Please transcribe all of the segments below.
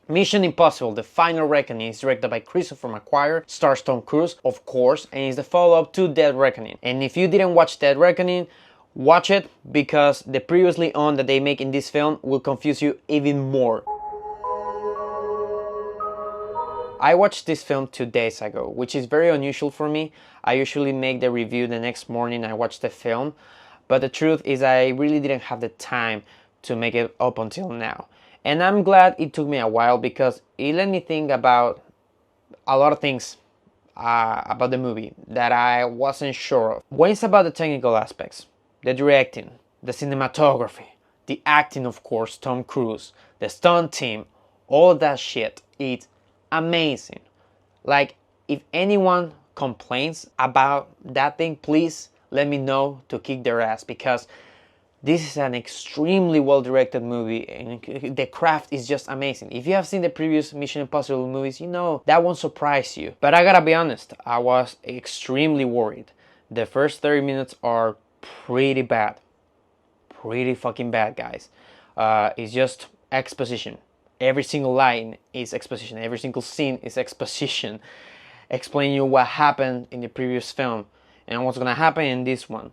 Mission Impossible: The Final Reckoning is directed by Christopher McQuarrie, stars Tom Cruise, of course, and is the follow-up to Dead Reckoning. And if you didn't watch Dead Reckoning, watch it, because the previously on that they make in this film will confuse you even more. I watched this film 2 days ago, which is very unusual for me. I usually make the review the next morning I watch the film, but the truth is I really didn't have the time to make it up until now. And I'm glad it took me a while, because it let me think about a lot of things about the movie that I wasn't sure of. When it's about the technical aspects, the directing, the cinematography, the acting, of course, Tom Cruise, the stunt team, all that shit, it's amazing. Like, if anyone complains about that thing, please let me know to kick their ass, because this is an extremely well directed movie and the craft is just amazing. If you have seen the previous Mission Impossible movies, you know that won't surprise you. But I gotta be honest, I was extremely worried. The first 30 minutes are pretty bad. Pretty fucking bad, guys. It's just exposition. Every single line is exposition. Every single scene is exposition, explaining you what happened in the previous film and what's gonna happen in this one,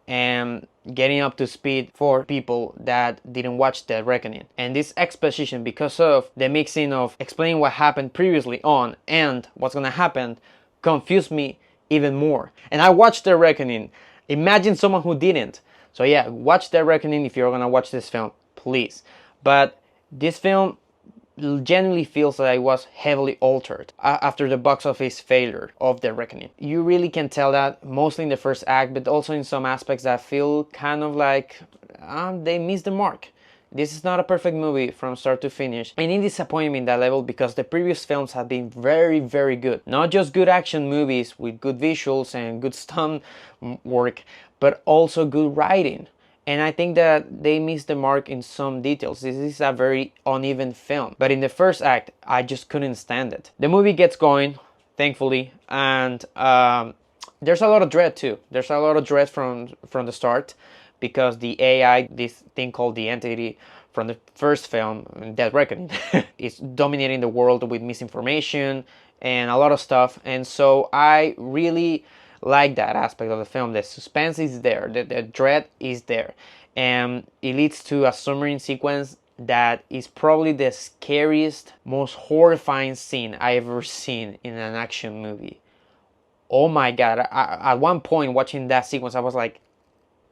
and getting up to speed for people that didn't watch Dead Reckoning. And this exposition, because of the mixing of explaining what happened previously on and what's gonna happen, confused me even more. And I watched Dead Reckoning. Imagine someone who didn't. So yeah, watch Dead Reckoning if you're gonna watch this film, please. But this film genuinely feels that it was heavily altered after the box office failure of The Reckoning. You really can tell that mostly in the first act, but also in some aspects that feel kind of like they missed the mark. This is not a perfect movie from start to finish, and it disappointed me in that level, because the previous films have been very, very good. Not just good action movies with good visuals and good stunt work, but also good writing. And I think that they missed the mark in some details. This is a very uneven film. But in the first act, I just couldn't stand it. The movie gets going, thankfully, and there's a lot of dread too. There's a lot of dread from the start, because the AI, this thing called the entity from the first film, Dead Reckoning, is dominating the world with misinformation and a lot of stuff. And so I really like that aspect of the film. The suspense is there, the dread is there, and it leads to a submarine sequence that is probably the scariest, most horrifying scene I ever seen in an action movie. Oh my god, at one point watching that sequence I was like,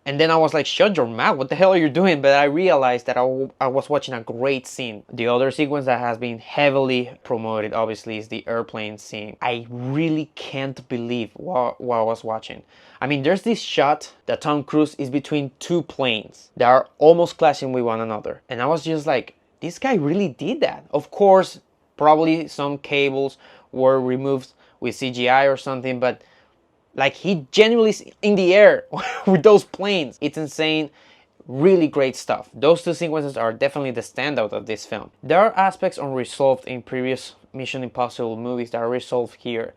and then I was like, shut your mouth, what the hell are you doing? But I realized that I was watching a great scene. The other sequence that has been heavily promoted, obviously, is the airplane scene. I really can't believe what I was watching. I mean, there's this shot that Tom Cruise is between two planes that are almost clashing with one another. And I was just like, this guy really did that. Of course, probably some cables were removed with CGI or something, but like, he genuinely is in the air with those planes. It's insane. Really great stuff. Those two sequences are definitely the standout of this film. There are aspects unresolved in previous Mission Impossible movies that are resolved here,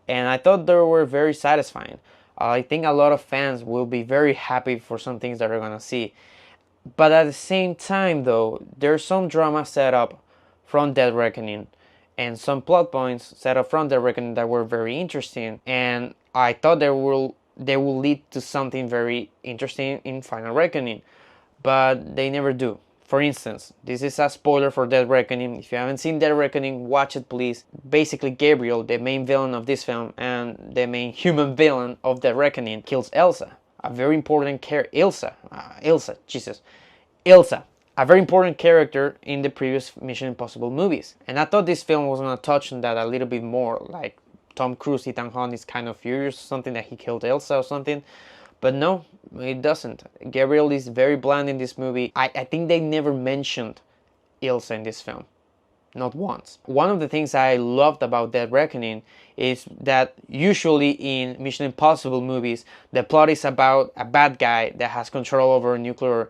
and I thought they were very satisfying. I think a lot of fans will be very happy for some things that they're gonna see. But at the same time, though, there's some drama set up from Dead Reckoning and some plot points set up from Dead Reckoning that were very interesting, and I thought they will lead to something very interesting in Final Reckoning, but they never do. For instance, this is a spoiler for Dead Reckoning. If you haven't seen Dead Reckoning, watch it please. Basically, Gabriel, the main villain of this film and the main human villain of Dead Reckoning, kills Elsa, a very important character. Ilsa, a very important character in the previous Mission Impossible movies. And I thought this film was gonna touch on that a little bit more, like Tom Cruise, Ethan Hunt is kind of furious or something that he killed Elsa or something. But no, it doesn't. Gabriel is very bland in this movie. I think they never mentioned Elsa in this film. Not once. One of the things I loved about Dead Reckoning is that usually in Mission Impossible movies, the plot is about a bad guy that has control over nuclear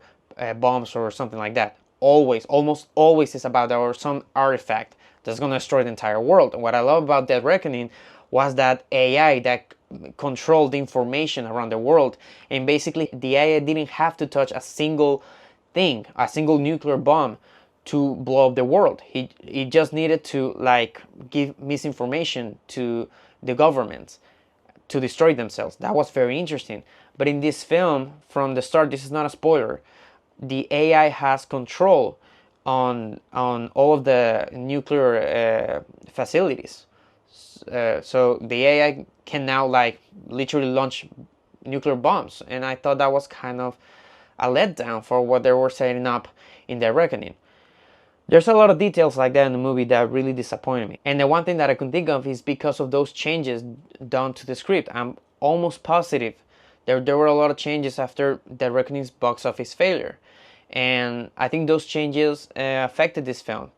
bombs or something like that. Always, almost always is about that, or some artifact that's gonna destroy the entire world. And what I love about Dead Reckoning was that AI that controlled the information around the world, and basically the AI didn't have to touch a single thing, a single nuclear bomb, to blow up the world. He just needed to like give misinformation to the government to destroy themselves. That was very interesting. But in this film, from the start, this is not a spoiler, the AI has control on all of the nuclear facilities. So the AI can now like literally launch nuclear bombs, and I thought that was kind of a letdown for what they were setting up in The Reckoning. There's a lot of details like that in the movie that really disappointed me. And the one thing that I can think of is because of those changes done to the script. I'm almost positive there were a lot of changes after The Reckoning's box office failure. And I think those changes affected this film.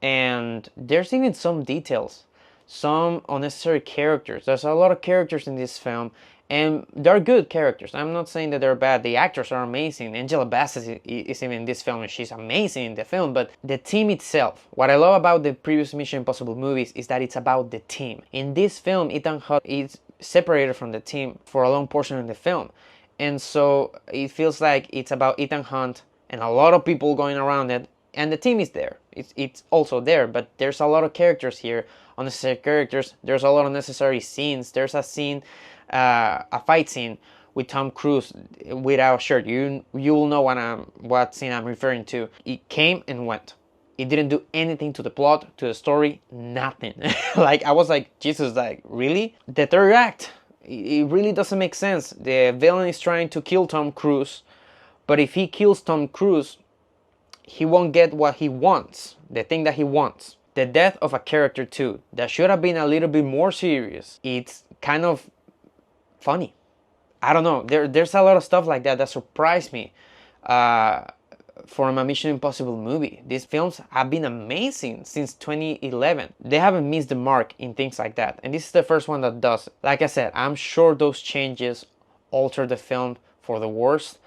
And there's even some details, some unnecessary characters. There's a lot of characters in this film, and they're good characters. I'm not saying that they're bad. The actors are amazing. Angela Bassett is even in this film, and she's amazing in the film. But the team itself, what I love about the previous Mission Impossible movies is that it's about the team. In this film, Ethan Hunt is separated from the team for a long portion of the film. And so it feels like it's about Ethan Hunt and a lot of people going around it, and the team is there. It's also there, but there's a lot of characters here, unnecessary characters. There's a lot of necessary scenes. There's a scene, a fight scene with Tom Cruise without a shirt. You will know what scene I'm referring to. It came and went. It didn't do anything to the plot, to the story, nothing. Like, I was like, Jesus, like, really? The third act, it really doesn't make sense. The villain is trying to kill Tom Cruise, but if he kills Tom Cruise, he won't get what he wants, the thing that he wants. The death of a character too, that should have been a little bit more serious. It's kind of funny. I don't know, there's a lot of stuff like that surprised me from a Mission Impossible movie. These films have been amazing since 2011. They haven't missed the mark in things like that, and this is the first one that does it. Like I said, I'm sure those changes altered the film for the worst.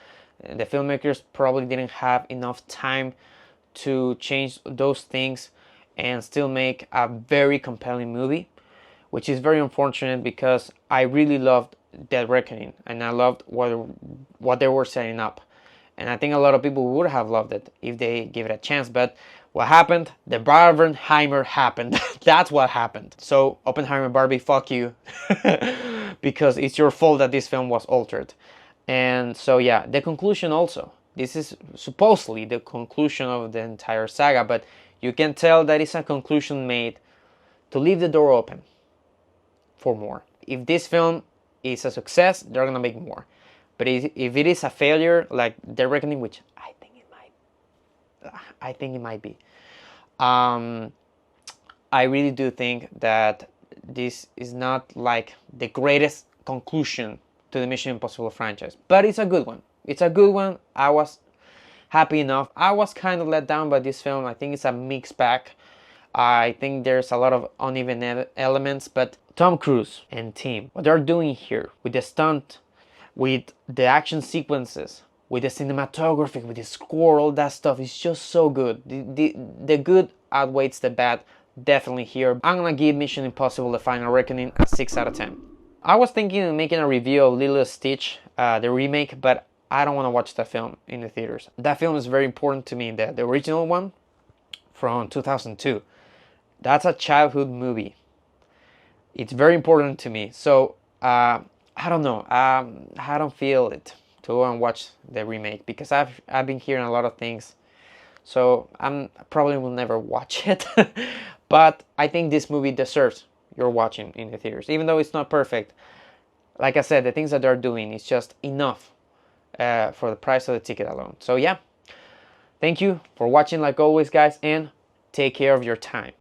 The filmmakers probably didn't have enough time to change those things and still make a very compelling movie, which is very unfortunate because I really loved The Reckoning and I loved what they were setting up. And I think a lot of people would have loved it if they give it a chance. But what happened? The Barbenheimer happened. That's what happened. So Oppenheimer, Barbie, fuck you. Because it's your fault that this film was altered. And so yeah, the conclusion also. This is supposedly the conclusion of the entire saga, but you can tell that it's a conclusion made to leave the door open for more. If this film is a success, they're gonna make more. But if it is a failure, like The Reckoning, which I think it might be, I really do think that this is not like the greatest conclusion to the Mission Impossible franchise, but it's a good one. It's a good one. I was happy enough. I was kind of let down by this film. I think it's a mixed bag. I think there's a lot of uneven elements, but Tom Cruise and team, what they're doing here with the stunt, with the action sequences, with the cinematography, with the score, all that stuff is just so good. The good outweighs the bad, definitely here. I'm gonna give Mission Impossible The Final Reckoning a 6 out of 10. I was thinking of making a review of Lilo Stitch, the remake, but I don't want to watch that film in the theaters. That film is very important to me. The original one from 2002. That's a childhood movie. It's very important to me. So I don't know. I don't feel it to go and watch the remake because I've been hearing a lot of things. So I probably will never watch it. But I think this movie deserves you're watching in the theaters, even though it's not perfect. Like I said, the things that they're doing is just enough for the price of the ticket alone. So yeah, thank you for watching like always, guys, and take care of your time.